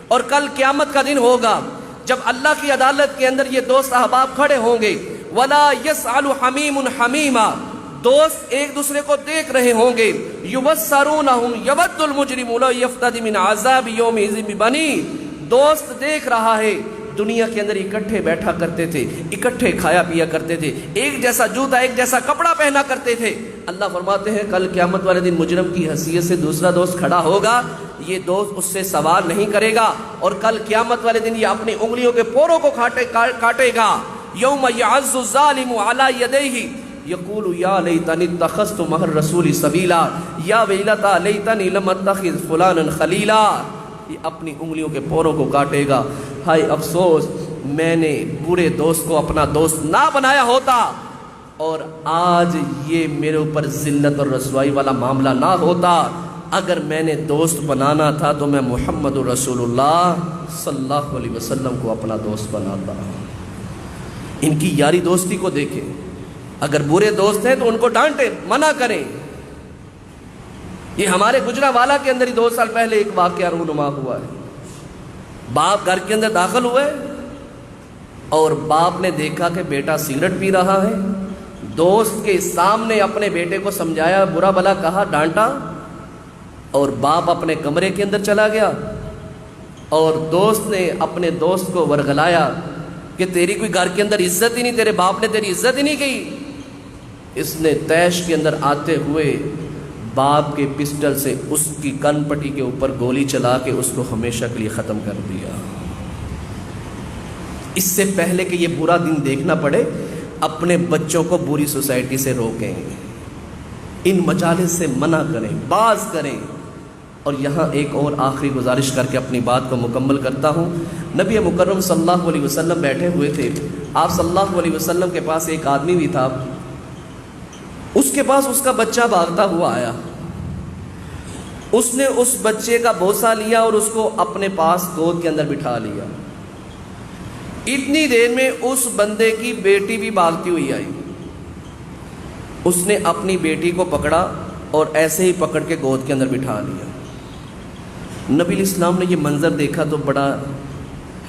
اور کل قیامت کا دن ہوگا جب اللہ کی عدالت کے اندر یہ دوست احباب کھڑے ہوں گے، وَلَا يَسْأَلُ حَمِيمٌ حَمِيمًا، دوست ایک دوسرے کو دیکھ رہے ہوں گے، يُبَصَّرُونَهُمْ يَوَدُّ الْمُجْرِمُ لَوْ يَفْتَدِي مِنْ عَذَابِ يَوْمِئِذٍ بِبَنِيهِ، دوست دیکھ رہا ہے، دنیا کے اندر اکٹھے بیٹھا کرتے تھے، اکٹھے کھایا پیا کرتے تھے، ایک جیسا جوتا ایک جیسا کپڑا پہنا کرتے تھے، اللہ فرماتے ہیں کل قیامت والے دن مجرم کی حیثیت سے دوسرا دوست کھڑا ہوگا، یہ دوست اس سے سوال نہیں کرے گا، اور کل قیامت والے دن یہ اپنی انگلیوں کے پوروں کو کاٹے گا۔ یوم یعض الظالم علی یدیہ یقول یا لیتنی اتخذت مع الرسول سبیلا یا ویلتا لیتنی لم اتخذ فلانا خلیلا، یہ اپنی انگلیوں کے پوروں کو کاٹے گا، ہائے افسوس میں نے برے دوست کو اپنا دوست نہ بنایا ہوتا، اور آج یہ میرے اوپر ذلت اور رسوائی والا معاملہ نہ ہوتا، اگر میں نے دوست بنانا تھا تو میں محمد رسول اللہ صلی اللہ علیہ وسلم کو اپنا دوست بناتا۔ ان کی یاری دوستی کو دیکھیں، اگر برے دوست ہیں تو ان کو ڈانٹیں، منع کریں۔ یہ ہمارے گجرانوالہ کے اندر ہی 2 سال پہلے ایک واقعہ رونما ہوا ہے، باپ گھر کے اندر داخل ہوئے اور باپ نے دیکھا کہ بیٹا سگریٹ پی رہا ہے، دوست کے سامنے اپنے بیٹے کو سمجھایا، برا بھلا کہا، ڈانٹا، اور باپ اپنے کمرے کے اندر چلا گیا، اور دوست نے اپنے دوست کو ورغلایا کہ تیری کوئی گھر کے اندر عزت ہی نہیں، تیرے باپ نے تیری عزت ہی نہیں کی۔ اس نے تیش کے اندر آتے ہوئے باپ کے پسٹل سے اس کی کن پٹی کے اوپر گولی چلا کے اس کو ہمیشہ کے لیے ختم کر دیا۔ اس سے پہلے کہ یہ برا دن دیکھنا پڑے، اپنے بچوں کو بری سوسائٹی سے روکیں، ان مجالس سے منع کریں، باز کریں۔ اور یہاں ایک اور آخری گزارش کر کے اپنی بات کو مکمل کرتا ہوں۔ نبی مکرم صلی اللہ علیہ وسلم بیٹھے ہوئے تھے، آپ صلی اللہ علیہ وسلم کے پاس ایک آدمی بھی تھا، اس کے پاس اس کا بچہ بھاگتا ہوا آیا، اس نے اس بچے کا بوسہ لیا اور اس کو اپنے پاس گود کے اندر بٹھا لیا۔ اتنی دیر میں اس بندے کی بیٹی بھی بھاگتی ہوئی آئی. اس نے اپنی بیٹی کو پکڑا اور ایسے ہی پکڑ کے گود کے اندر بٹھا لیا. نبی علیہ السلام نے یہ منظر دیکھا تو بڑا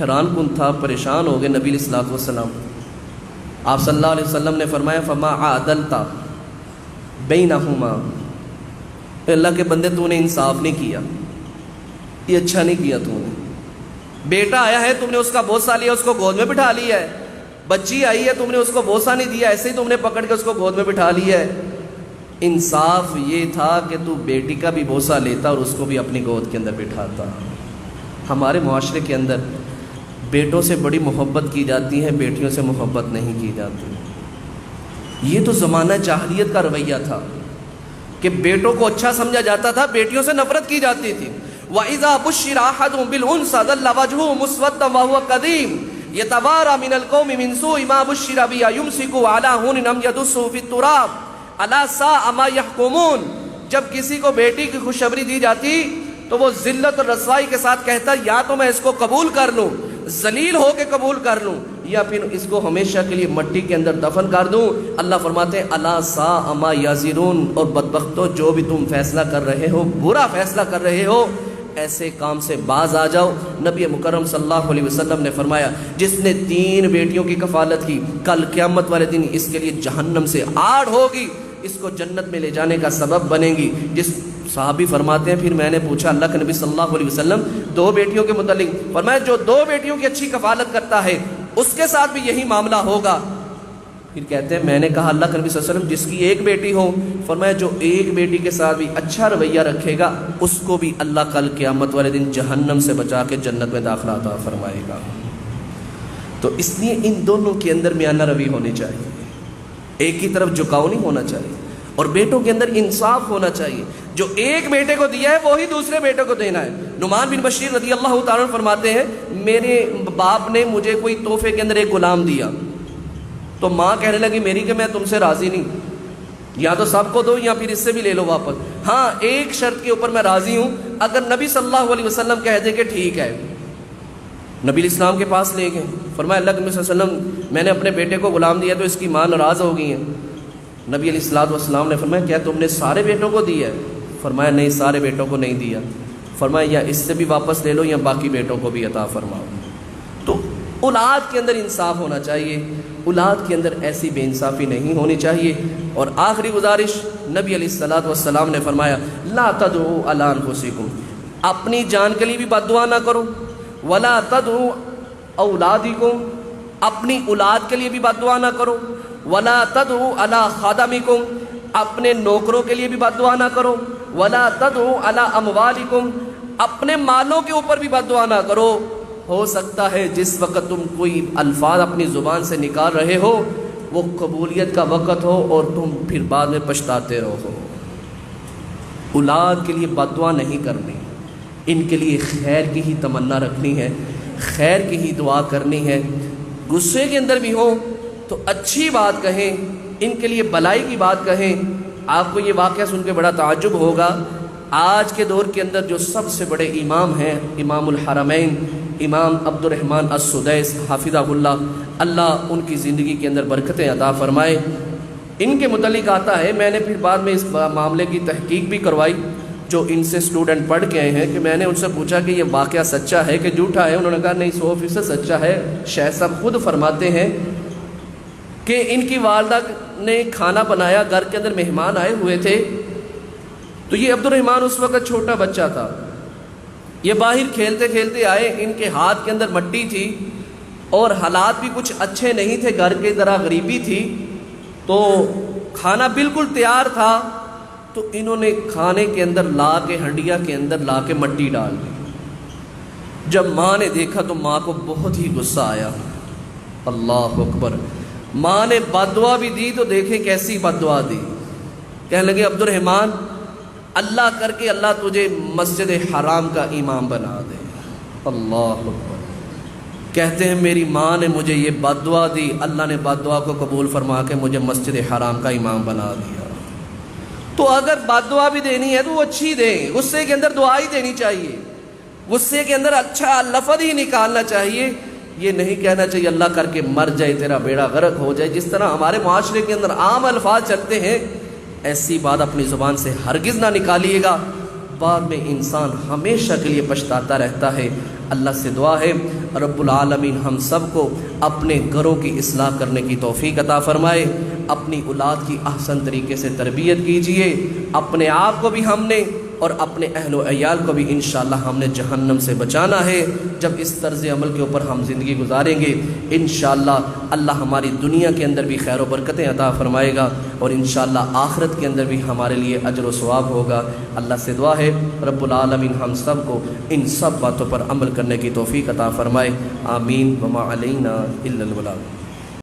حیران کن تھا، پریشان ہو گئے نبی علیہ السلام. آپ صلی اللہ علیہ وسلم نے فرمایا فما عدلت بینہما، اللہ کے بندے تو نے انصاف نہیں کیا، یہ اچھا نہیں کیا تو نے. بیٹا آیا ہے تم نے اس کا بوسہ لیا، اس کو گود میں بٹھا لیا ہے. بچی آئی ہے تم نے اس کو بوسہ نہیں دیا، ایسے ہی تم نے پکڑ کے اس کو گود میں بٹھا لیا ہے. انصاف یہ تھا کہ تو بیٹی کا بھی بوسہ لیتا اور اس کو بھی اپنی گود کے اندر بٹھاتا. ہمارے معاشرے کے اندر بیٹوں سے بڑی محبت کی جاتی ہے، بیٹیوں سے محبت نہیں کی جاتی. یہ تو زمانہ جاہلیت کا رویہ تھا کہ بیٹوں کو اچھا سمجھا جاتا تھا، بیٹیوں سے نفرت کی جاتی تھی. وَإِذَا بُشِّرَ أَحَدٌ بِالْأُنثَىٰ ظَلَّ وَجْهُهُ مُسْوَدًّا وَهُوَ كَظِيمٌ يَتَوَارَىٰ مِنَ الْقَوْمِ مِنْ سُوءِ مَا بُشِّرَ بِهِ أَيُمْسِكُهُ عَلَىٰ هُونٍ أَمْ يَدُسُّهُ فِي التُّرَابِ أَلَا سَاءَ مَا يَحْكُمُونَ. جب کسی کو بیٹی کی خوشخبری دی جاتی تو وہ ذلت اور رسوائی کے ساتھ کہتا یا تو میں اس کو قبول کر لوں، ذلیل ہو کے قبول کر لوں، یا پھر اس کو ہمیشہ کے لیے مٹی کے اندر دفن کر دوں. اللہ فرماتے ہیں الا ساء ما یزرون، اور بدبختو جو بھی تم فیصلہ کر رہے ہو، برا فیصلہ کر رہے ہو، ایسے کام سے باز آ جاؤ. نبی مکرم صلی اللہ علیہ وسلم نے فرمایا جس نے 3 بیٹیوں کی کفالت کی، کل قیامت والے دن اس کے لیے جہنم سے آڑ ہوگی، اس کو جنت میں لے جانے کا سبب بنے گی. جس صحابی فرماتے ہیں پھر میں نے پوچھا اللہ کے نبی صلی اللہ علیہ وسلم 2 بیٹیوں کے متعلق، فرمایا جو 2 بیٹیوں کی اچھی کفالت کرتا ہے اس کے ساتھ بھی یہی معاملہ ہوگا. پھر کہتے ہیں میں نے کہا اللہ کے نبی صلی اللہ علیہ وسلم جس کی 1 بیٹی ہو، فرمایا جو 1 بیٹی کے ساتھ بھی اچھا رویہ رکھے گا اس کو بھی اللہ کل قیامت والے دن جہنم سے بچا کے جنت میں داخلہ عطا فرمائے گا. تو اس لیے ان دونوں کے اندر میانہ روی ہونی چاہیے، ایک کی طرف جھکاؤ نہیں ہونا چاہیے، اور بیٹوں کے اندر انصاف ہونا چاہیے. جو 1 بیٹے کو دیا ہے وہی دوسرے بیٹے کو دینا ہے. نعمان بن بشیر رضی اللہ تعالیٰ عنہ فرماتے ہیں میرے باپ نے مجھے کوئی تحفے کے اندر ایک غلام دیا تو ماں کہنے لگی میری کہ میں تم سے راضی نہیں، یا تو سب کو دو یا پھر اس سے بھی لے لو واپس. ہاں ایک شرط کے اوپر میں راضی ہوں، اگر نبی صلی اللہ علیہ وسلم کہہ دے کہ ٹھیک ہے. نبی علیہ السلام کے پاس لے گئے، فرمایا اللہ کے نبی صلی اللہ علیہ وسلم میں نے اپنے بیٹے کو غلام دیا تو اس کی ماں ناراض ہو گئی ہیں. نبی علیہ السلام نے فرمایا کیا تم نے سارے بیٹوں کو دیا ہے؟ فرمایا نہیں سارے بیٹوں کو نہیں دیا. فرمایا یا اس سے بھی واپس لے لو یا باقی بیٹوں کو بھی عطا فرماؤ. تو اولاد کے اندر انصاف ہونا چاہیے، اولاد کے اندر ایسی بے انصافی نہیں ہونی چاہیے. اور آخری گزارش نبی علیہ السلام نے فرمایا لا تدعوا علی انفسکم، اپنی جان کے لیے بھی بد دعا نہ کرو، ولا تدعوا اولادکم، اپنی اولاد کے لیے بھی بد دعا نہ کرو، ولا تدعوا علی خادمکم، اپنے نوکروں کے لیے بھی بد دعا نہ کرو، ولا تدعوا علی اموالکم، اپنے مالوں کے اوپر بھی بد دعا نہ کرو. ہو سکتا ہے جس وقت تم کوئی الفاظ اپنی زبان سے نکال رہے ہو وہ قبولیت کا وقت ہو اور تم پھر بعد میں پچھتاتے رہو. اولاد کے لیے بد دعا نہیں کرنی، ان کے لیے خیر کی ہی تمنا رکھنی ہے، خیر کی ہی دعا کرنی ہے. غصے کے اندر بھی ہو تو اچھی بات کہیں، ان کے لیے بلائی کی بات کہیں. آپ کو یہ واقعہ سن کے بڑا تعجب ہوگا، آج کے دور کے اندر جو سب سے بڑے امام ہیں، امام الحرمین امام عبد الرحمن السدیس حافظہ اللہ ان کی زندگی کے اندر برکتیں عطا فرمائے. ان کے متعلق آتا ہے، میں نے پھر بعد میں اس معاملے کی تحقیق بھی کروائی، جو ان سے اسٹوڈنٹ پڑھ کے آئے ہیں، کہ میں نے ان سے پوچھا کہ یہ واقعہ سچا ہے کہ جھوٹا ہے. انہوں نے کہا نہیں 100% سچا ہے. شیخ صاحب خود فرماتے ہیں کہ ان کی والدہ نے کھانا بنایا، گھر کے اندر مہمان آئے ہوئے تھے، تو یہ عبد الرحمن اس وقت چھوٹا بچہ تھا، یہ باہر کھیلتے کھیلتے آئے، ان کے ہاتھ کے اندر مٹی تھی اور حالات بھی کچھ اچھے نہیں تھے، گھر کی طرح غریبی تھی، تو کھانا بالکل تیار تھا، تو انہوں نے کھانے کے اندر لا کے ہنڈیا کے اندر لا کے مٹی ڈال دی. جب ماں نے دیکھا تو ماں کو بہت ہی غصہ آیا. اللہ اکبر. ماں نے بد دعا بھی دی تو دیکھیں کیسی بد دعا دی. کہنے لگے عبد الرحمن اللہ کر کے اللہ تجھے مسجد حرام کا امام بنا دے. اللہ اکبر. کہتے ہیں میری ماں نے مجھے یہ بد دعا دی، اللہ نے بد دعا کو قبول فرما کے مجھے مسجد حرام کا امام بنا دیا. تو اگر بد دعا بھی دینی ہے تو وہ اچھی دیں، غصے کے اندر دعا ہی دینی چاہیے، غصے کے اندر اچھا لفظ ہی نکالنا چاہیے. یہ نہیں کہنا چاہیے اللہ کر کے مر جائے تیرا بیڑا غرق ہو جائے، جس طرح ہمارے معاشرے کے اندر عام الفاظ چلتے ہیں ایسی بات اپنی زبان سے ہرگز نہ نکالیے گا، بعد میں انسان ہمیشہ کے لیے پچھتاتا رہتا ہے۔ اللہ سے دعا ہے رب العالمین ہم سب کو اپنے گھروں کی اصلاح کرنے کی توفیق عطا فرمائے، اپنی اولاد کی احسن طریقے سے تربیت کیجئے، اپنے آپ کو بھی ہم نے اور اپنے اہل و عیال کو بھی انشاءاللہ ہم نے جہنم سے بچانا ہے۔ جب اس طرز عمل کے اوپر ہم زندگی گزاریں گے انشاءاللہ اللہ ہماری دنیا کے اندر بھی خیر و برکتیں عطا فرمائے گا، اور انشاءاللہ آخرت کے اندر بھی ہمارے لیے اجر و ثواب ہوگا۔ اللہ سے دعا ہے رب العالمین ہم سب کو ان سب باتوں پر عمل کرنے کی توفیق عطا فرمائے، آمین۔ وما علینا الا البلاغ۔